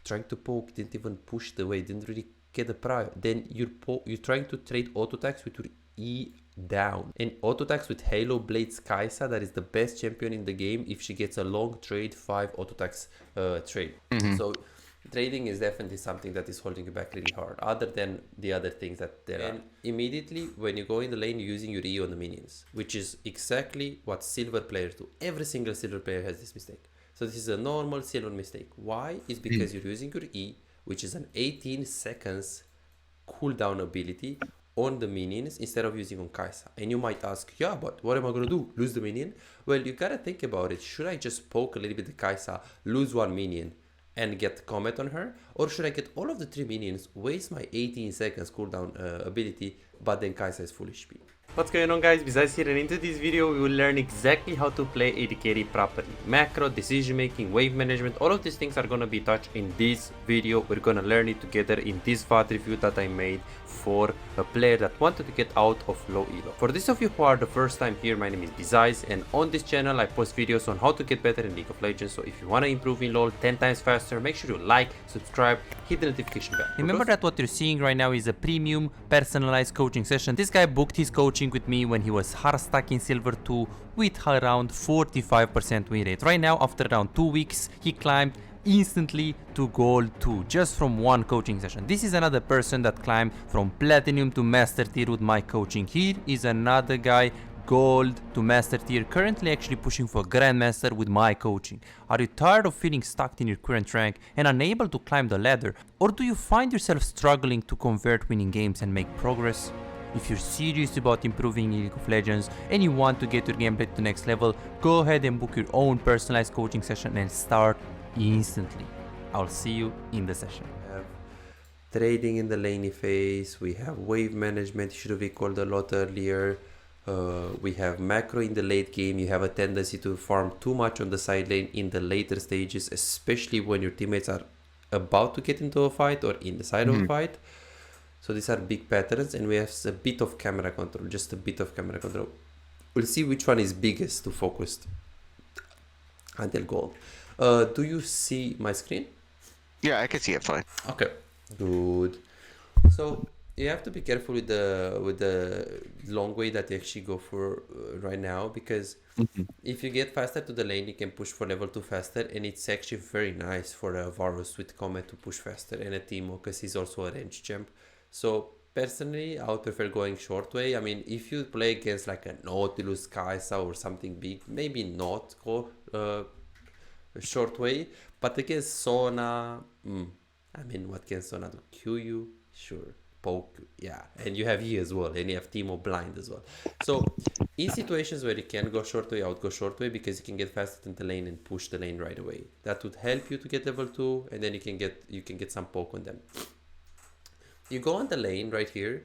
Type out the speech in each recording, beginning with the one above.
trying to poke, didn't even push the way, didn't really get the prior. Then you're trying to trade auto attacks with your E down. And auto attacks with Halo Blades Kai'Sa, that is the best champion in the game if she gets a long trade 5 auto attacks trade. So trading is definitely something that is holding you back really hard, other than the other things that there are. Immediately when you go in the lane, you're using your E on the minions, which is exactly what silver players do. Every single silver player has this mistake. So this is a normal silver mistake. Why? Is because you're using your E, which is an 18 seconds cooldown ability on the minions instead of using on Kai'Sa. And you might ask, yeah, but what am I gonna do? Lose the minion? Well, you gotta think about it. Should I just poke a little bit the Kai'Sa, lose one minion, and get combat on her? Or should I get all of the 3 minions, waste my 18 seconds cooldown ability, but then Kai'Sa is full HP? What's going on, guys? Besides here, and into this video we will learn exactly how to play AD carry properly. Macro, decision making, wave management, all of these things are gonna be touched in this video. We're gonna learn it together in this VOD review that I made for a player that wanted to get out of low elo. For those of you who are the first time here, my name is Bizais, and on this channel I post videos on how to get better in League of Legends. So if you wanna improve in LoL 10 times faster, make sure you like, subscribe, hit the notification bell. Remember that what you're seeing right now is a premium personalized coaching session. This guy booked his coaching with me when he was hard stuck in Silver 2 with around 45% win rate. Right now, after around 2 weeks, he climbed instantly to Gold 2 just from one coaching session. This is another person that climbed from Platinum to Master Tier with my coaching. Here is another guy, Gold to Master Tier, currently actually pushing for Grandmaster with my coaching. Are you tired of feeling stuck in your current rank and unable to climb the ladder? Or do you find yourself struggling to convert winning games and make progress? If you're serious about improving in League of Legends and you want to get your gameplay to the next level, go ahead and book your own personalized coaching session and start instantly. I'll see you in the session. We have trading in the laney phase, we have wave management, should have been called a lot earlier. We have macro in the late game. You have a tendency to farm too much on the side lane in the later stages, especially when your teammates are about to get into a fight or in the side of a fight. So these are big patterns, and we have a bit of camera control, just a bit of camera control. We'll see which one is biggest to focus until gold. Do you see my screen? Yeah, I can see it fine. Okay, good. So you have to be careful with the long way that you actually go for right now, because if you get faster to the lane, you can push for level 2 faster, and it's actually very nice for a Varus with combat to push faster, and a Teemo because he's also a range champ. So personally, I would prefer going short way. I mean, if you play against like a Nautilus, Kai'Sa or something big, maybe not go short way. But against Sona, I mean, what can Sona do? Q you? Sure. Poke, yeah. And you have E as well, and you have Teemo blind as well. So in situations where you can go short way, I would go short way because you can get faster in the lane and push the lane right away. That would help you to get level 2, and then you can get some poke on them. You go on the lane right here,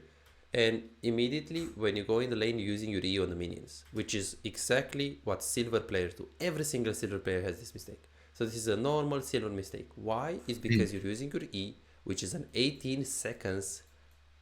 and immediately when you go in the lane, you're using your E on the minions, which is exactly what silver players do. Every single silver player has this mistake. So this is a normal silver mistake. Why? Is because you're using your E, which is an 18 seconds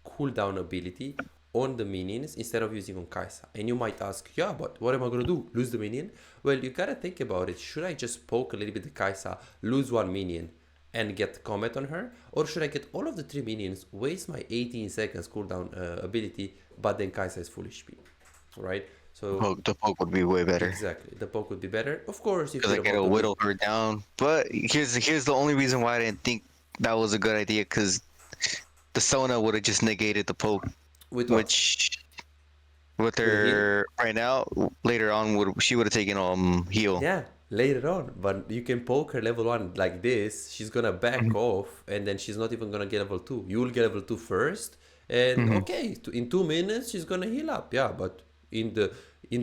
cooldown ability on the minions instead of using on Kai'Sa. And you might ask, yeah, but what am I gonna do? Lose the minion? Well, you gotta think about it. Should I just poke a little bit the Kai'Sa, lose one minion, and get combat on her? Or should I get all of the 3 minions, waste my 18 seconds cooldown ability, but then Kai'Sa is full HP, right? So The poke would be way better. Exactly, the poke would be better. Of course, you Because I could whittle her down. But here's the only reason why I didn't think that was a good idea, because the Sona would have just negated the poke. With what? Which with her right now, later on she would have taken heal. Yeah, later on, but you can poke her level 1 like this. She's gonna back off, and then she's not even gonna get level 2. You will get level 2 first, and okay, in 2 minutes she's gonna heal up. Yeah, but in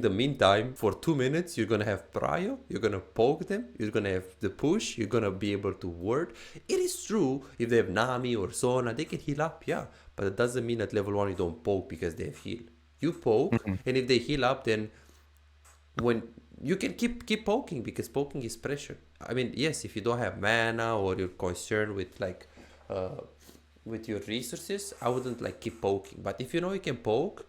the meantime, for 2 minutes you're gonna have prio, you're gonna poke them, you're gonna have the push, you're gonna be able to ward. It is true, if they have Nami or Sona, they can heal up, yeah, but it doesn't mean at level 1 you don't poke because they have heal. You poke, and if they heal up, then when you can keep poking, because poking is pressure. I mean, yes, if you don't have mana or you're concerned with like with your resources, I wouldn't like keep poking. But if you know you can poke,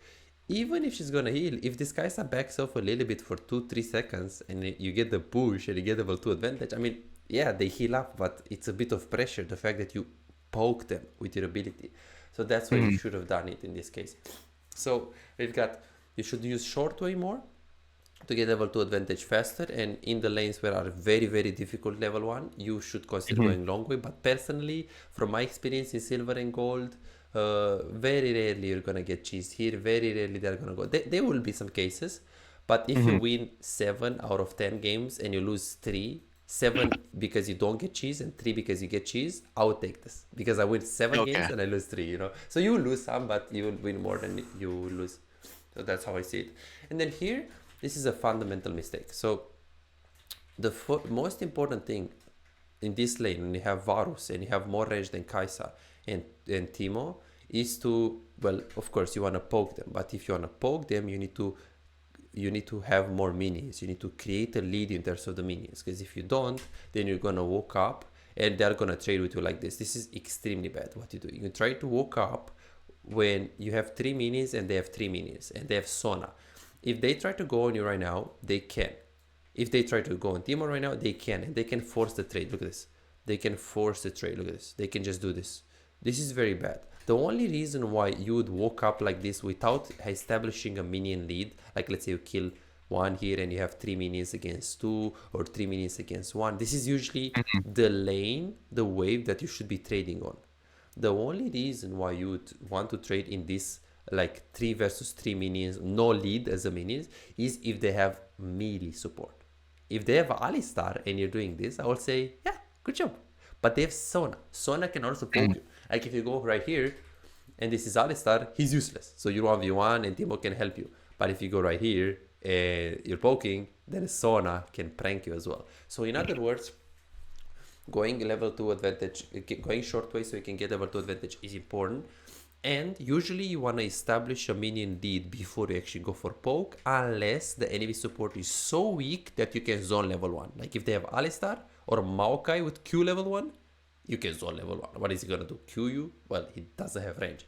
even if she's gonna heal, if this Kai'Sa backs off a little bit for 2-3 seconds and you get the push and you get level 2 advantage, I mean, yeah, they heal up, but it's a bit of pressure, the fact that you poke them with your ability. So that's why you should have done it in this case. So we've got, you should use short way more to get level 2 advantage faster, and in the lanes where are very very difficult level 1, you should consider going long way. But personally, from my experience in silver and gold, very rarely you're gonna get cheese here, very rarely they're gonna go, there will be some cases, but if you win 7 out of 10 games and you lose 3, 7 because you don't get cheese and 3 because you get cheese, I would take this, because I win 7 Okay. games and I lose 3, you know. So you will lose some, but you will win more than you will lose. So that's how I see it. And then here, this is a fundamental mistake. So the most important thing in this lane, when you have Varus and you have more range than Kaisa and Timo, is to, well, of course you want to poke them, but if you want to poke them, you need to have more minions. You need to create a lead in terms of the minions, because if you don't, then you're gonna walk up and they're gonna trade with you like this. This is extremely bad what you do. You try to walk up when you have 3 minions and they have 3 minions and they have Sona. If they try to go on you right now, they can. If they try to go on Timo right now, they can, and they can force the trade. Look at this. They can force the trade. Look at this. They can just do this. This is very bad. The only reason why you would walk up like this without establishing a minion lead, like let's say you kill 1 here and you have 3 minions against 2 or 3 minions against 1, this is usually the lane, the wave that you should be trading on. The only reason why you would want to trade in this like 3 versus 3 minions, no lead as a minions, is if they have melee support. If they have Alistar and you're doing this, I would say, yeah, good job. But they have Sona. Sona can also poke you. Like if you go right here, and this is Alistar, he's useless. So you're 1v1 and Timo can help you. But if you go right here and you're poking, then Sona can prank you as well. So in other words, going level 2 advantage, going short way so you can get level 2 advantage is important. And usually you want to establish a minion lead before you actually go for poke, unless the enemy support is so weak that you can zone level 1. Like if they have Alistar or Maokai with Q level 1, you can zone level 1. What is he going to do? Q you? Well, he doesn't have range.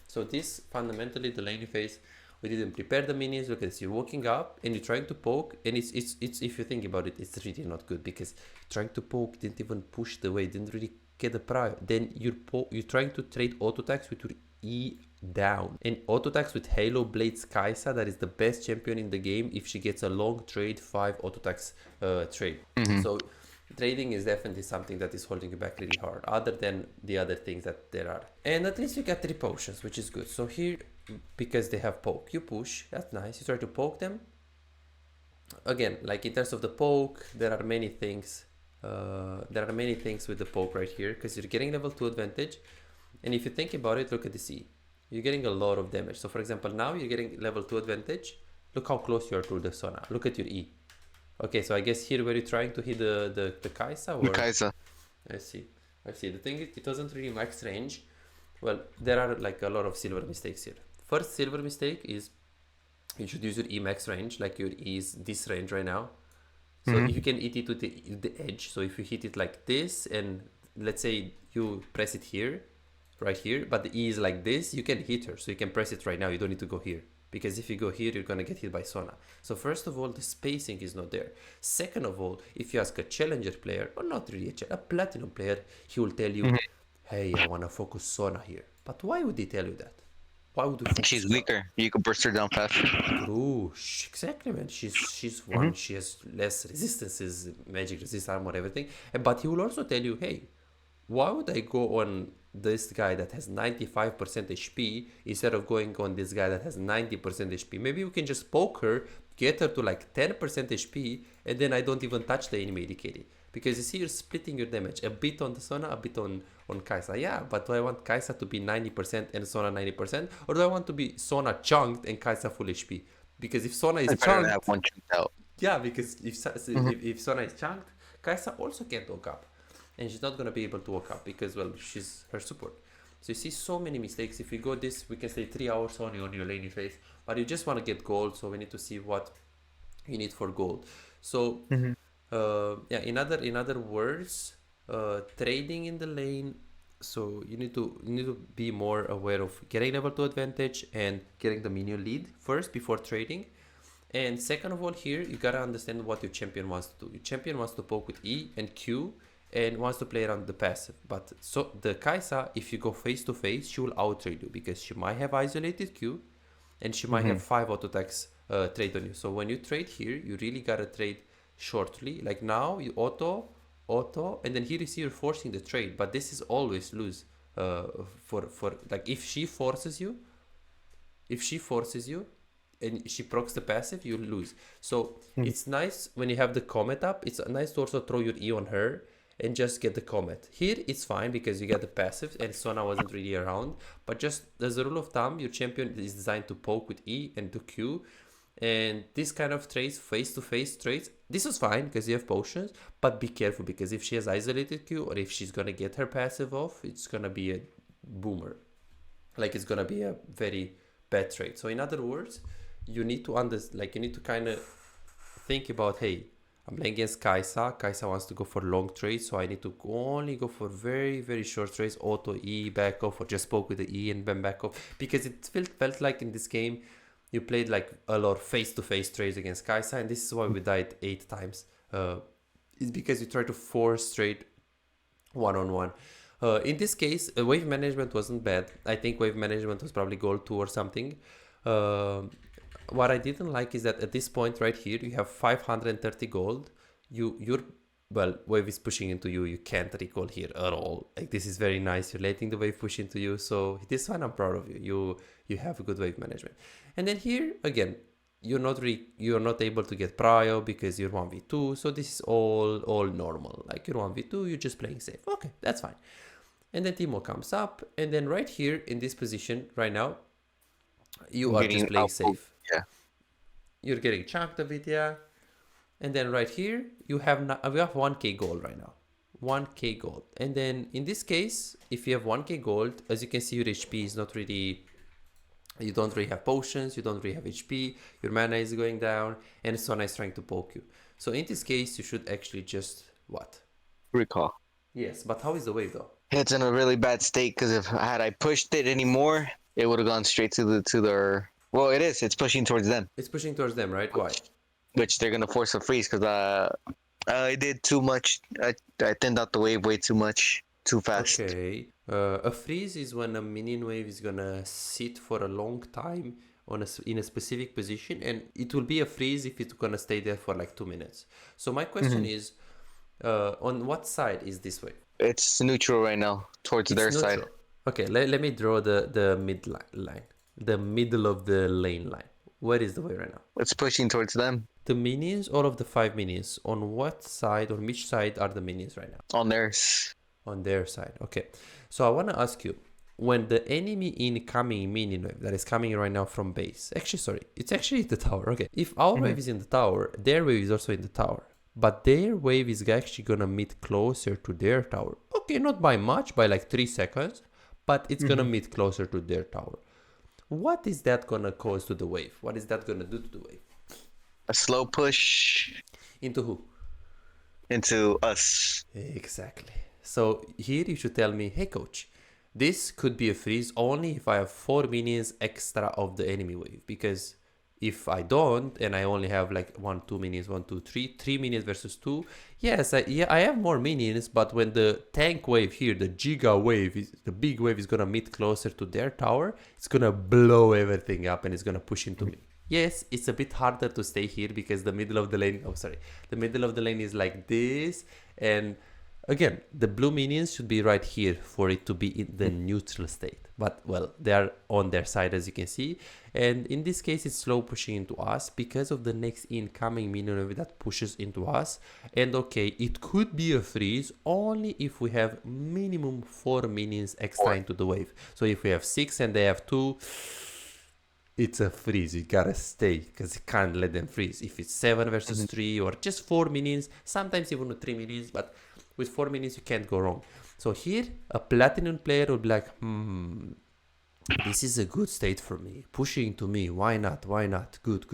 So this, fundamentally, the laning phase, we didn't prepare the minions. Look at this, you're walking up and you're trying to poke, and it's if you think about it, it's really not good, because trying to poke didn't even push the way, didn't really get the prior. Then you're trying to trade auto attacks with your E down, and auto attacks with Halo Blades Kaisa, that is the best champion in the game if she gets a long trade 5 auto attacks trade. So trading is definitely something that is holding you back really hard, other than the other things that there are. And at least you got 3 potions, which is good. So here, because they have poke, you push, that's nice. You try to poke them. Again, like in terms of the poke, there are many things. With the poke right here, because you're getting level 2 advantage. And if you think about it, look at this E. You're getting a lot of damage. So for example, now you're getting level 2 advantage. Look how close you are to the Sona. Look at your E. Okay, so I guess here were you trying to hit the Kaisa? Or? Kaisa. I see. The thing is, it doesn't really max range. Well, there are like a lot of silver mistakes here. First silver mistake is you should use your E max range, like your E is this range right now. So if you can hit it to the edge, so if you hit it like this, and let's say you press it here, right here, but the E is like this, you can hit her. So you can press it right now, you don't need to go here. Because if you go here, you're gonna get hit by Sona. So first of all, the spacing is not there. Second of all, if you ask a challenger player, or not really a platinum player, he will tell you, hey, I wanna focus Sona here. But why would he tell you that? Why would you focus She's Sona? weaker. You can burst her down faster. True, exactly, man. She's one. She has less resistances, magic resist, armor, everything. But he will also tell you, hey, why would I go on this guy that has 95% HP instead of going on this guy that has 90% HP? Maybe we can just poke her, get her to like 10% HP, and then I don't even touch the enemy AD. Because you see, you're splitting your damage a bit on the Sona, a bit on Kaisa. Yeah, but do I want Kaisa to be 90% and Sona 90%? Or do I want to be Sona chunked and Kaisa full HP? Because if Sona is It's better to chunked... have one chunked out. Yeah, because if Sona is chunked, Kaisa also can't walk up. And she's not going to be able to walk up because, well, she's her support. So you see so many mistakes. If we go this, we can stay 3 hours only on your laning phase. But you just want to get gold, so we need to see what you need for gold. So... yeah, in other words, trading in the lane, so you need to be more aware of getting level 2 advantage and getting the minion lead first before trading. And second of all, here you gotta understand what your champion wants to do. Your champion wants to poke with E and Q, and wants to play around the passive. But so the Kai'Sa, if you go face to face, she will out trade you because she might have isolated Q, and she might have 5 auto attacks trade on you. So when you trade here, you really gotta trade shortly. Like now, you auto, and then here you see you're forcing the trade, but this is always lose. For like if she forces you, and she procs the passive, you lose. So it's nice when you have the comet up. It's nice to also throw your E on her and just get the comet. Here it's fine because you get the passive and Sona wasn't really around. But just as a rule of thumb, your champion is designed to poke with E and to Q. And this kind of trades, face-to-face trades, this is fine because you have potions, but be careful because if she has isolated Q or if she's gonna get her passive off, it's gonna be a boomer. Like it's gonna be a very bad trade. So in other words, you need to kind of think about, hey, I'm playing against Kai'Sa. Kai'Sa wants to go for long trades, so I need to only go for very, very short trades, auto E, back off, or just poke with the E and then back off. Because it felt like in this game, you played like a lot of face-to-face trades against Kai'Sa, and this is why we died 8 times. It's because you try to force trade one-on-one. In this case, wave management wasn't bad. I think wave management was probably gold 2 or something. What I didn't like is that at this point right here, you have 530 gold. Wave is pushing into you. You can't recall here at all. Like this is very nice. You're letting the wave push into you. So this one, I'm proud of you. You have a good wave management. And then here again, you're not able to get prio because you're 1v2. So this is all normal. Like you're 1v2, you're just playing safe. Okay, that's fine. And then Timo comes up, and then right here in this position right now, you are just playing safe. Yeah. You're getting chunked a bit, yeah. And then right here, we have 1k gold right now. 1k gold. And then in this case, if you have 1k gold, as you can see, your HP is not really... You don't really have potions, you don't really have HP, your mana is going down, and Sona is trying to poke you. So in this case, you should actually just... What? Recall. Yes, but how is the wave though? It's in a really bad state because if I pushed it anymore, it would have gone straight to their... Well, it is. It's pushing towards them. It's pushing towards them, right? Why? Which they're gonna force a freeze because I did too much. I thinned out the wave way too much, too fast. Okay. A freeze is when a minion wave is gonna sit for a long time in a specific position, and it will be a freeze if it's gonna stay there for like 2 minutes. So my question is, on what side is this wave? It's neutral right now, towards their side. Okay, let me draw the mid line, the middle of the lane line. Where is the wave right now? It's pushing towards them. The minions, all of the 5 minions, on what side, on which side are the minions right now? On theirs. On their side, okay. So I want to ask you, when the enemy incoming minion wave that is coming right now from base, it's actually the tower, okay. If our wave is in the tower, their wave is also in the tower. But their wave is actually gonna meet closer to their tower. Okay, not by much, by like 3 seconds, but it's gonna meet closer to their tower. What is that gonna cause to the wave? What is that gonna do to the wave? A slow push. Into who? Into us. Exactly. So here you should tell me, hey coach, this could be a freeze only if I have 4 minions extra of the enemy wave. Because if I don't, and I only have like 1, 2 minions, 1, 2, 3 minions versus 2, yes, I have more minions, but when the tank wave here, the Giga wave, the big wave is gonna meet closer to their tower, it's gonna blow everything up and it's gonna push into me. Yes, it's a bit harder to stay here because the middle of the lane, the middle of the lane is like this, and again, the blue minions should be right here for it to be in the neutral state. But, well, they are on their side, as you can see. And in this case, it's slow pushing into us because of the next incoming minion wave that pushes into us. And, okay, it could be a freeze only if we have minimum 4 minions extra into the wave. So if we have 6 and they have 2... it's a freeze. You gotta stay because you can't let them freeze. If it's 7 versus 3 or just 4 minions, sometimes even with 3 minions, but with 4 minions you can't go wrong. So here a platinum player will be like, this is a good state for me. Pushing to me. Why not? Why not? Good.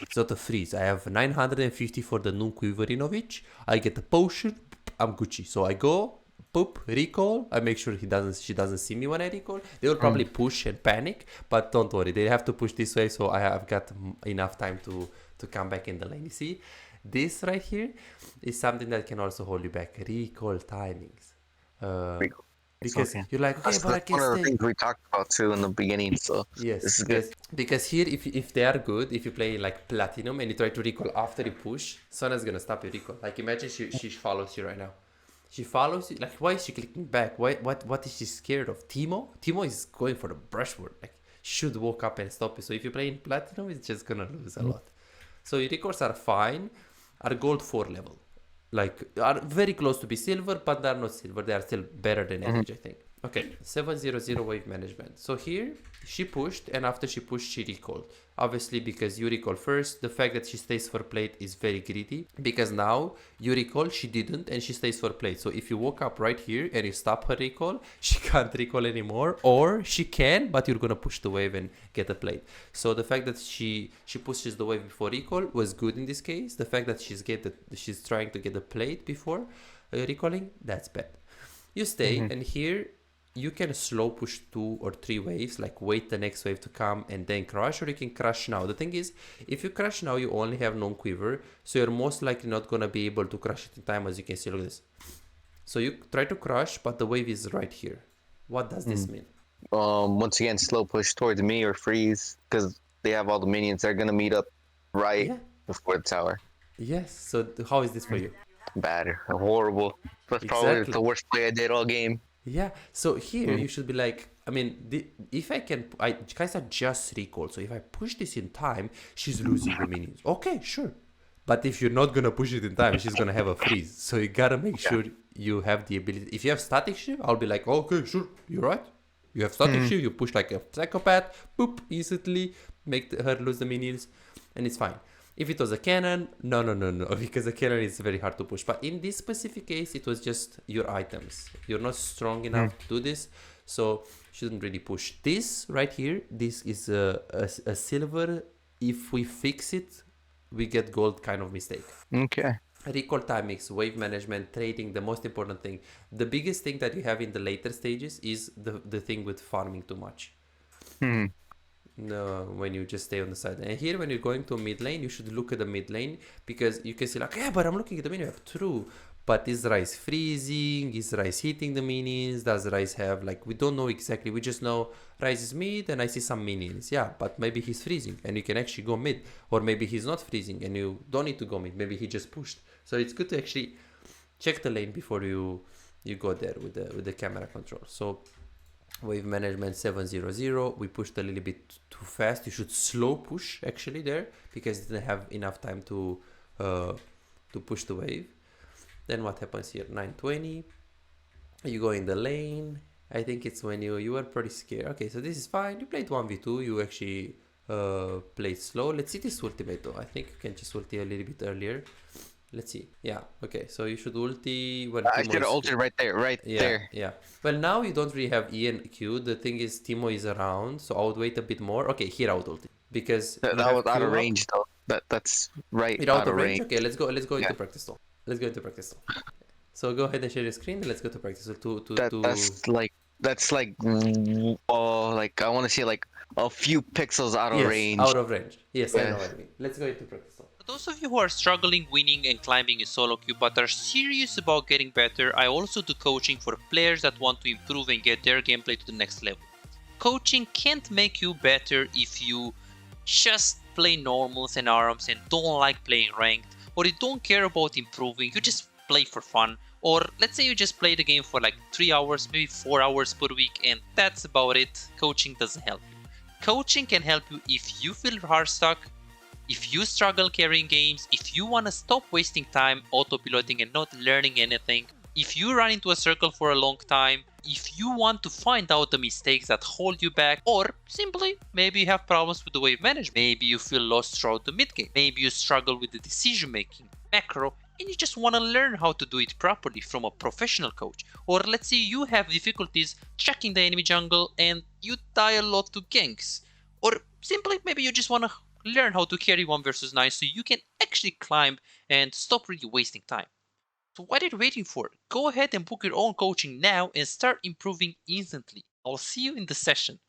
It's not a freeze. I have 950 for the Nunku Ivarinovic. I get a potion. I'm Gucci. So I go. Poop, recall. I make sure she doesn't see me when I recall. They will probably push and panic, but don't worry, they have to push this way, so I have got enough time to come back in the lane, you see. This right here is something that can also hold you back. Recall timings. Pretty cool. Because Okay. you're like, okay, That's but I can one of the stay. things we talked about too in the beginning. So Yes, this is good. because here if they are good, if you play like platinum and you try to recall after you push, Sona's gonna stop your recall. Like imagine she follows you right now. She follows you. Like why is she clicking back? What is she scared of? Timo is going for the brushwood. Like she should walk up and stop you. So if you play in platinum, it's just gonna lose a lot. So your recalls are fine, are gold 4 level. Like are very close to be silver, but they're not silver. They are still better than average, I think. Okay, 700 wave management. So here she pushed, and after she pushed, she recalled. Obviously, because you recall first, the fact that she stays for plate is very greedy. Because now you recall, she didn't, and she stays for plate. So if you walk up right here and you stop her recall, she can't recall anymore, or she can, but you're gonna push the wave and get a plate. So the fact that she pushes the wave before recall was good in this case. The fact that she's trying to get the plate before recalling, that's bad. You stay, and here you can slow push 2 or 3 waves, like wait the next wave to come and then crush, or you can crush now. The thing is, if you crush now, you only have non-quiver, so you're most likely not gonna be able to crush it in time. As you can see, look at this. So you try to crush, but the wave is right here. What does this mean? Once again, slow push towards me or freeze because they have all the minions. They're gonna meet up right Yeah. before the tower. Yes. So how is this for you? Bad, horrible. That's probably Exactly. the worst play I did all game. Yeah, so here you should be like, I mean, if I can, Kaisa just recall, so if I push this in time, she's losing the minions. Okay, sure. But if you're not gonna push it in time, she's gonna have a freeze. So you gotta make sure you have the ability. If you have static shift, I'll be like, okay, sure, you're right. You have static shift, you push like a psychopath, boop, instantly make her lose the minions, and it's fine. If it was a cannon, no, because a cannon is very hard to push. But in this specific case, it was just your items. You're not strong enough to do this, so shouldn't really push. This right here, this is a silver. If we fix it, we get gold kind of mistake. Okay. Recall timings, wave management, trading, the most important thing. The biggest thing that you have in the later stages is the thing with farming too much. No, when you just stay on the side. And here, when you're going to mid lane, you should look at the mid lane, because you can see like, yeah, but I'm looking at the minion. True, but is Ryze freezing? Is Ryze hitting the minions? Does Ryze have, like, we don't know exactly. We just know Ryze is mid and I see some minions. Yeah, but maybe he's freezing and you can actually go mid, or maybe he's not freezing and you don't need to go mid. Maybe he just pushed. So it's good to actually check the lane before you go there with the camera control. So wave management 700, we pushed a little bit too fast. You should slow push actually there, because you didn't have enough time to push the wave. Then what happens here? 920, you go in the lane. I think it's when you were pretty scared. Okay, so this is fine. You played 1v2, you actually played slow. Let's see this ultimate though. I think you can just ulti a little bit earlier. Let's see. Yeah, okay, so you should ulti when I should have ulted right there, Yeah. Well, now you don't really have E and Q. The thing is, Timo is around, so I would wait a bit more. Okay, here I would ulti, because That was out of range though. That's right out out of of range. range. Okay, let's go into practice though. Let's go into practice though. So go ahead and share your screen and let's go to practice. That's like oh, like I want to see like a few pixels out of range. Out of range. Yes, I know what I mean. Let's go into practice though. For those of you who are struggling winning and climbing in solo queue but are serious about getting better, I also do coaching for players that want to improve and get their gameplay to the next level. Coaching can't make you better if you just play normals and ARMs and don't like playing ranked, or you don't care about improving, you just play for fun, or let's say you just play the game for like 3 hours, maybe 4 hours per week, and that's about it. Coaching doesn't help you. Coaching can help you if you feel hard stuck, if you struggle carrying games, if you want to stop wasting time auto-piloting and not learning anything, if you run into a circle for a long time, if you want to find out the mistakes that hold you back, or simply maybe you have problems with the wave management, maybe you feel lost throughout the mid game, maybe you struggle with the decision making, macro, and you just want to learn how to do it properly from a professional coach. Or let's say you have difficulties checking the enemy jungle and you die a lot to ganks. Or simply maybe you just want to learn how to carry 1 versus 9 so you can actually climb and stop really wasting time. So what are you waiting for? Go ahead and book your own coaching now and start improving instantly. I'll see you in the session.